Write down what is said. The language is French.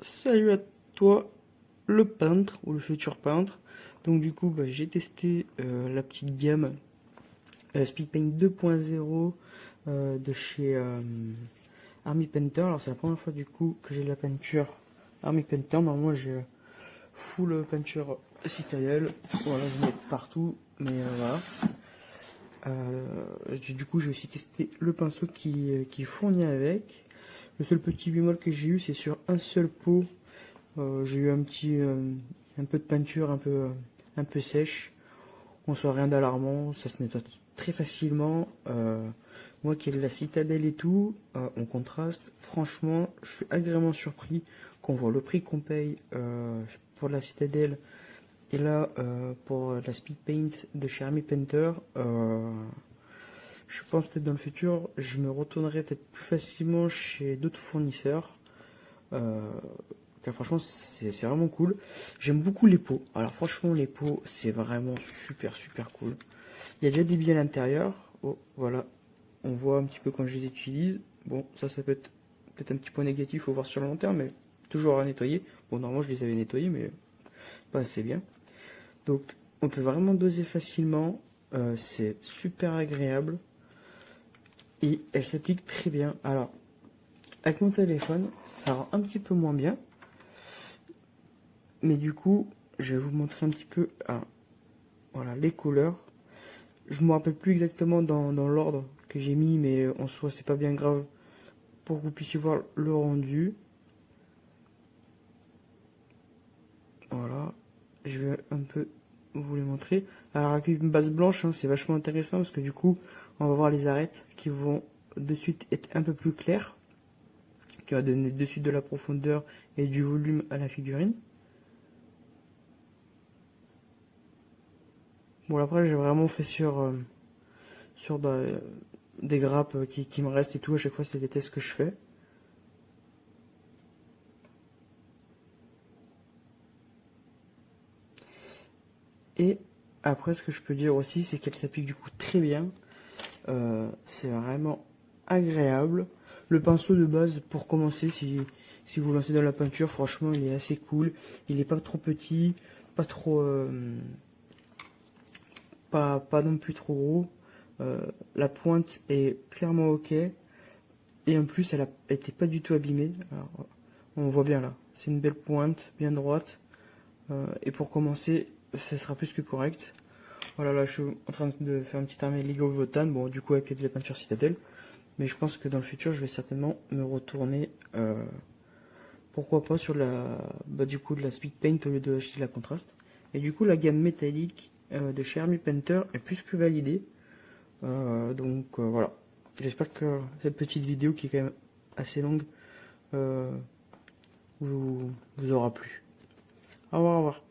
Salut à toi, le peintre ou le futur peintre. Donc du coup, j'ai testé la petite gamme Speedpaint 2.0 de chez Army Painter. Alors c'est la première fois du coup que j'ai de la peinture Army Painter. Normalement j'ai full peinture citadelle. Voilà, je mets partout, mais voilà. Du coup, j'ai aussi testé le pinceau qui est fourni avec. Le seul petit bémol que j'ai eu, c'est sur un seul pot. J'ai eu un peu de peinture un peu sèche. On soit rien d'alarmant, ça se nettoie très facilement. Moi qui ai de la citadelle et tout, en contraste, franchement, je suis agréablement surpris qu'on voit le prix qu'on paye pour la citadelle et là pour la speed paint de chez Army Painter. Je pense peut-être dans le futur, je me retournerai peut-être plus facilement chez d'autres fournisseurs. Euh, Car franchement, c'est vraiment cool. J'aime beaucoup les pots. Alors franchement, les pots, c'est vraiment super cool. Il y a déjà des billes à l'intérieur. Oh, voilà. On voit un petit peu quand je les utilise. Bon, ça peut être peut-être un petit point négatif, faut voir sur le long terme, mais toujours à nettoyer. Bon, normalement, je les avais nettoyés, mais pas assez bien. Donc, on peut vraiment doser facilement. C'est super agréable. Et elle s'applique très bien. Alors, avec mon téléphone, ça rend un petit peu moins bien. Mais du coup, je vais vous montrer un petit peu voilà, les couleurs. Je me rappelle plus exactement dans l'ordre que j'ai mis, mais en soi, c'est pas bien grave pour que vous puissiez voir le rendu. Voilà, je vais un peu vous les montrer. Alors, avec une base blanche, hein, c'est vachement intéressant parce que du coup, on va voir les arêtes qui vont de suite être un peu plus claires, qui va donner de suite de la profondeur et du volume à la figurine. Bon, après, j'ai vraiment fait sur des grappes qui me restent et tout. À chaque fois, c'est des tests que je fais. Et après, ce que je peux dire aussi, c'est qu'elle s'applique du coup très bien. C'est vraiment agréable. Le pinceau de base, pour commencer, si vous lancez dans la peinture, franchement, il est assez cool. Il n'est pas trop petit, pas trop, pas non plus trop gros. La pointe est clairement ok. Et en plus, elle était pas du tout abîmée. Alors, on voit bien là. C'est une belle pointe, bien droite. Et pour commencer, ce sera plus que correct. Voilà, là je suis en train de faire une petite armée League of Votan, bon du coup avec de la peinture citadelle, mais je pense que dans le futur je vais certainement me retourner, pourquoi pas sur du coup de la speed paint au lieu de acheter la contraste. Et du coup la gamme métallique de chez Army Painter est plus que validée, voilà. J'espère que cette petite vidéo qui est quand même assez longue vous aura plu. Au revoir, au revoir.